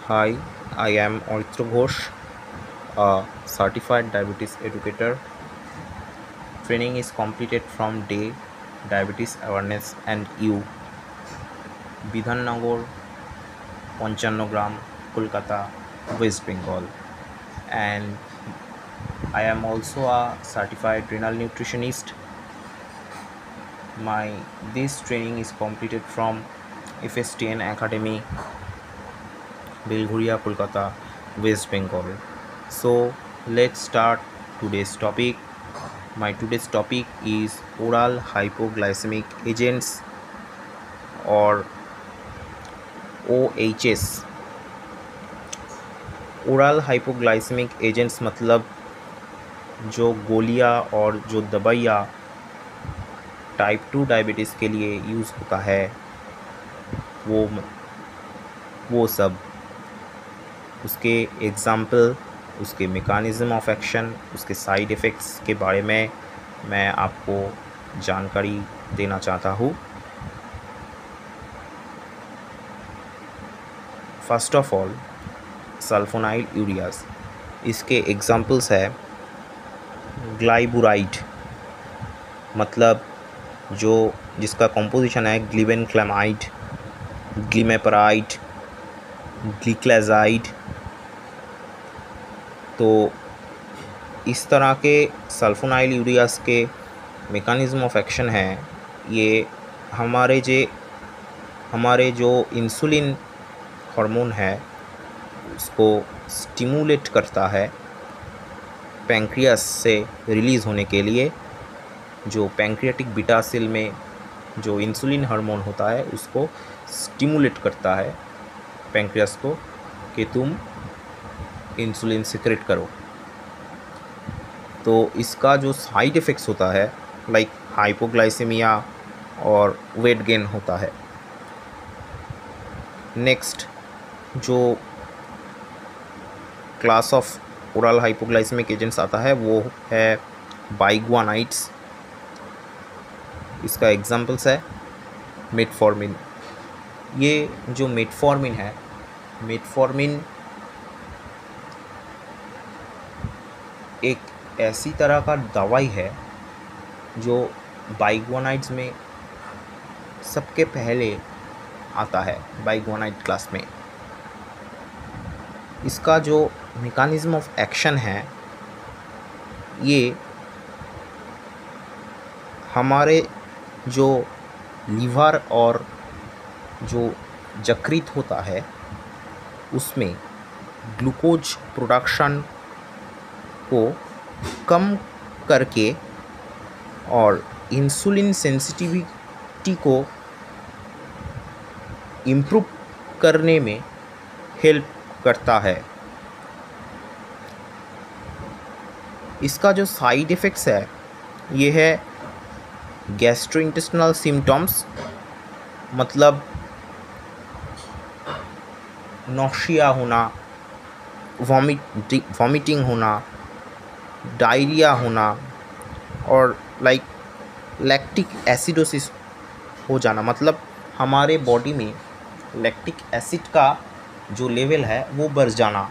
Hi, I am Oritra Ghosh, a certified diabetes educator. Training is completed from Day Diabetes Awareness and You, Bidhannagar, Panchanagram, Kolkata, West Bengal. And I am also a certified renal nutritionist. My this training is completed from FSTN Academy, Belghuria, Kolkata, West Bengal. So let's start today's topic. My today's topic is oral hypoglycemic agents or OHS. Oral hypoglycemic agents मतलब जो गोलियां और जो दवाइयाँ type 2 diabetes के लिए use होता है वो सब उसके एग्ज़ाम्पल, उसके मेकानिज़म ऑफ एक्शन, उसके साइड इफ़ेक्ट्स के बारे में मैं आपको जानकारी देना चाहता हूँ। First of all sulfonyl ureas, इसके एग्ज़ाम्पल्स है ग्लाइबुराइड मतलब जिसका कंपोजिशन है ग्लिबेनक्लेमाइड, ग्लिमेपराइड, ग्लिक्लेजाइड। तो इस तरह के सल्फोनाइल यूरियाज के मेकानिज़म ऑफ एक्शन है, ये हमारे जो इंसुलिन हार्मोन है उसको स्टिमुलेट करता है पैंक्रियास से रिलीज़ होने के लिए। जो पैंक्रियाटिक बीटा सेल में जो इंसुलिन हार्मोन होता है उसको स्टिमुलेट करता है पैंक्रियास को कि तुम इंसुलिन सिक्रेट करो। तो इसका जो साइड इफ़ेक्ट्स होता है लाइक हाइपोग्लाइसेमिया और वेट गेन होता है। नेक्स्ट जो class of oral hypoglycemic agents आता है वो है बाइगुआनाइड्स। इसका एग्जांपल्स है मेटफॉर्मिन। ये जो मेटफॉर्मिन है, मेटफॉर्मिन एक ऐसी तरह का दवाई है जो बाइगुआनाइड्स में सबके पहले आता है, बाइगुआनाइड क्लास में। इसका जो मेकानिज़म ऑफ एक्शन है ये हमारे जो लीवर और जो यकृत होता है उसमें ग्लूकोज प्रोडक्शन को कम करके और इंसुलिन सेंसिटिविटी को इम्प्रूव करने में हेल्प करता है। इसका जो साइड इफ़ेक्ट्स है ये है गैस्ट्रोइंटेस्टिनल सिम्टम्स मतलब नौशिया होना, वॉमिटिंग होना, डायरिया होना और लैक्टिक एसिडोसिस हो जाना मतलब हमारे बॉडी में लैक्टिक एसिड का जो लेवल है वो बढ़ जाना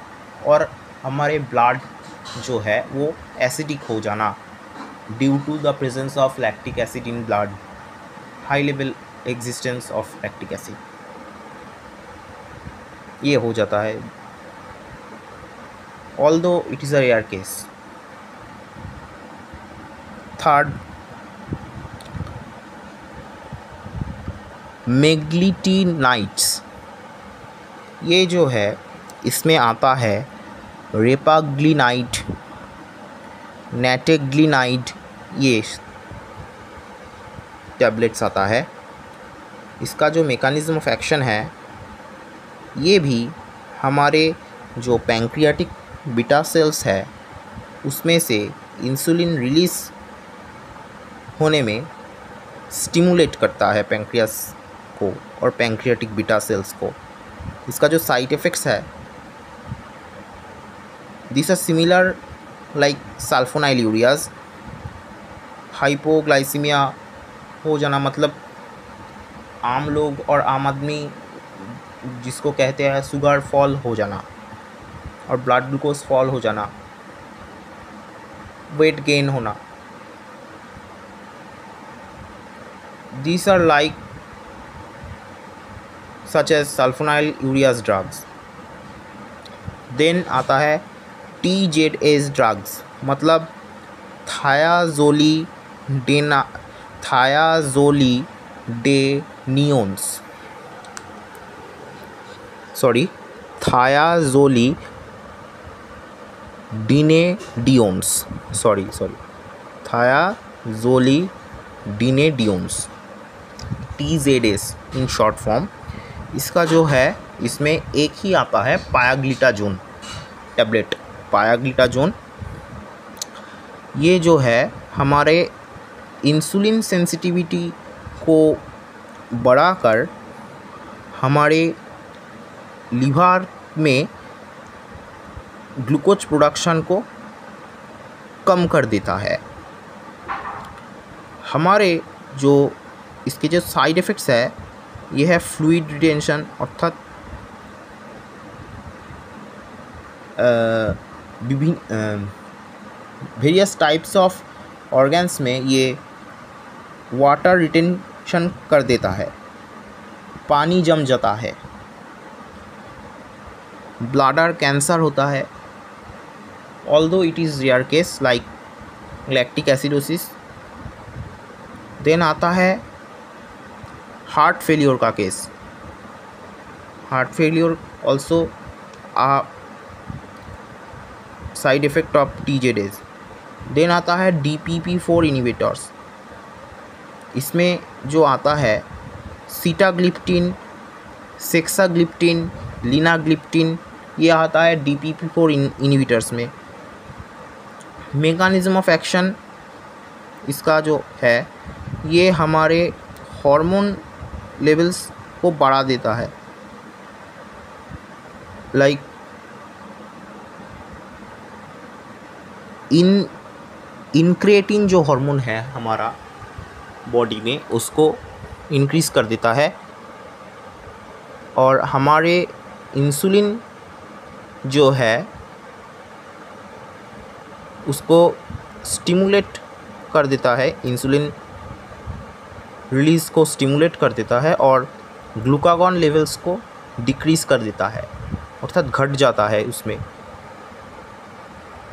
और हमारे ब्लड जो है वो एसिडिक हो जाना due to the presence of lactic acid in blood, high level existence of lactic acid, ये हो जाता है although it is a rare case. Third meglitinides, ये जो है इसमें आता है रेपाग्लिनाइड, नेटेग्लिनाइड, ये टैबलेट्स आता है। इसका जो मेकानिज़म ऑफ एक्शन है ये भी हमारे जो पैंक्रियाटिक बीटा सेल्स है उसमें से इंसुलिन रिलीज़ होने में स्टिमुलेट करता है पैंक्रियास को और पैंक्रियाटिक बीटा सेल्स को। इसका जो साइड इफ़ेक्ट्स है this are similar like sulfonylureas. Hypoglycemia हो जाना मतलब आम लोग और आम आदमी जिसको कहते हैं शुगर फॉल हो जाना और ब्लड ग्लूकोज फॉल हो जाना, वेट गेन होना, these are like such as sulfonylureas drugs. Then आता है TZS ड्रग्स, मतलब thiazolidinediones, sorry thiazolidinediones, thiazolidinediones, TZS in short form. इसका जो है इसमें एक ही आता है पायाग्लिटाजोन टैबलेट, पायाग्लिटाजोन। ये जो है हमारे इंसुलिन सेंसिटिविटी को बढ़ाकर हमारे लिवर में ग्लूकोज प्रोडक्शन को कम कर देता है। हमारे जो इसके जो साइड इफ़ेक्ट्स है ये है फ्लूइड रिटेंशन, अर्थात विभिन्न वेरियस टाइप्स ऑफ ऑर्गन्स में ये वाटर रिटेंशन कर देता है, पानी जम जाता है, ब्लैडर कैंसर होता है, although it is rare case like lactic acidosis. Then आता है हार्ट फेलियर का केस, heart failure also side effect of TZS। Then आता है DPP4 इनिबिटर्स, इसमें जो आता है सीटाग्लिप्टिन, सेक्साग्लिप्टिन, लिनाग्लिप्टिन, ये आता है DPP4 इनिबिटर्स में। मेकानिज़्म ऑफ एक्शन इसका जो है ये हमारे हार्मोन लेवल्स को बढ़ा देता है, लाइक इनक्रेटिन जो हार्मोन है हमारा बॉडी में उसको इंक्रीज कर देता है, और हमारे इंसुलिन जो है उसको स्टिमुलेट कर देता है, इंसुलिन रिलीज़ को स्टिमुलेट कर देता है और ग्लूकागॉन लेवल्स को डिक्रीज़ कर देता है, अर्थात घट जाता है उसमें।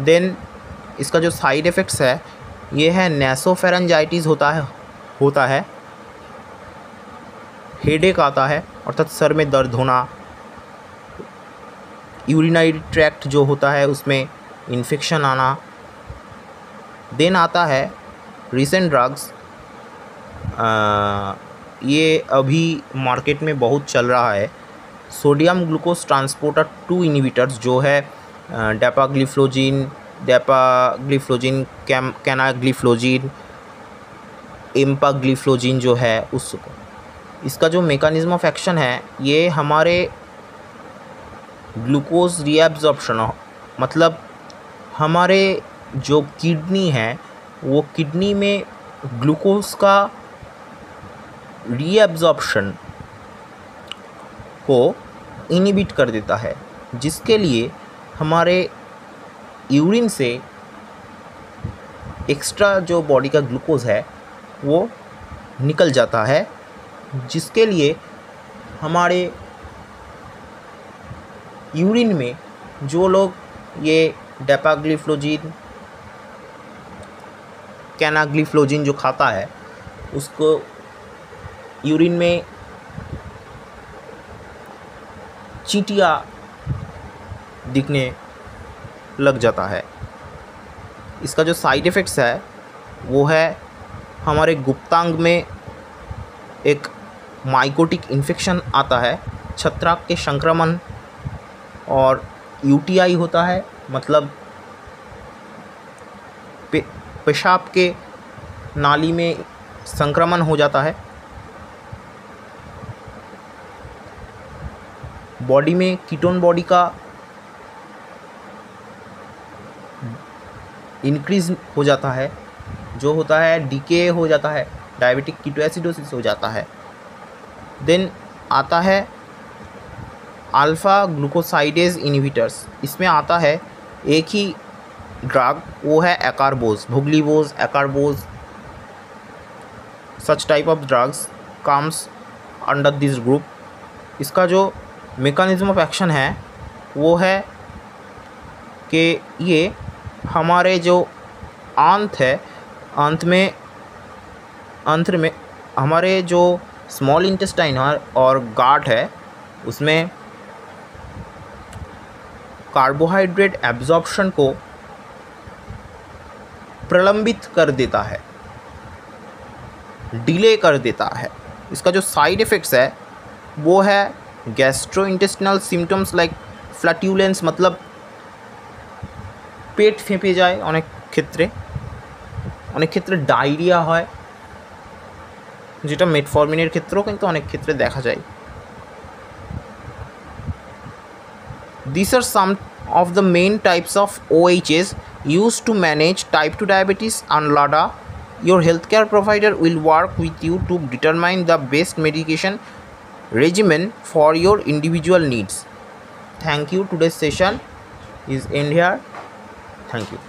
देन इसका जो साइड इफ़ेक्ट्स है ये है नेसोफेरेंजाइटिस होता है, हेडेक आता है अर्थात सर में दर्द होना, यूरिनरी ट्रैक्ट जो होता है उसमें इन्फेक्शन आना। देन आता है रिसेंट ड्रग्स, ये अभी मार्केट में बहुत चल रहा है, सोडियम ग्लूकोज ट्रांसपोर्टर 2 इनिबिटर्स जो है डेपाग्लिफ्लोजिन, कैनाग्लिफ्लोजिन, एम्पाग्लिफ्लोजिन जो है उसको। इसका जो मेकानिज़्म ऑफ एक्शन है ये हमारे ग्लूकोज रीएब्जॉर्प्शन, मतलब हमारे जो किडनी है वो किडनी में ग्लूकोज का रीएब्जॉर्प्शन को इनिबिट कर देता है, जिसके लिए हमारे यूरिन से एक्स्ट्रा जो बॉडी का ग्लूकोज है वो निकल जाता है, जिसके लिए हमारे यूरिन में जो लोग ये डेपाग्लिफ्लोजिन, कैनाग्लिफ्लोजिन जो खाता है उसको यूरिन में चींटियाँ दिखने लग जाता है। इसका जो साइड इफ़ेक्ट्स है वो है हमारे गुप्तांग में एक माइकोटिक इन्फेक्शन आता है, छत्राक के संक्रमण, और UTI होता है, मतलब पेशाब के नाली में संक्रमण हो जाता है। बॉडी में कीटोन बॉडी का इंक्रीज हो जाता है, जो होता है डीके हो जाता है, डायबिटिक कीटोएसिडोसिस हो जाता है। देन आता है अल्फ़ा ग्लूकोसाइडेज इनहिबिटर्स, इसमें आता है एक ही ड्रग, वो है acarbose, voglibose, acarbose, such type of drugs comes under this group. इसका जो मेकानिज़्म ऑफ एक्शन है वो है कि ये हमारे जो आंत है, आंत्र में हमारे जो स्मॉल इंटेस्टाइन और गाट है उसमें कार्बोहाइड्रेट एब्जॉर्प्शन को प्रलंबित कर देता है, डिले कर देता है। इसका जो साइड इफ़ेक्ट्स है वो है गैस्ट्रोइंटेस्टिनल सिम्टम्स लाइक फ्लैटुलेंस, मतलब पेट फेंपे যায় অনেক ক্ষেত্রে ডায়রিয়া হয়, যেটা মেটফরমিনের ক্ষেত্রেও কিন্তু অনেক ক্ষেত্রে দেখা যায়। These are some of the main types of OHs used to manage type 2 diabetes and LADA. Your healthcare provider will work with you to determine the best medication regimen for your individual needs. Thank you. Today's session is end here. Thank you.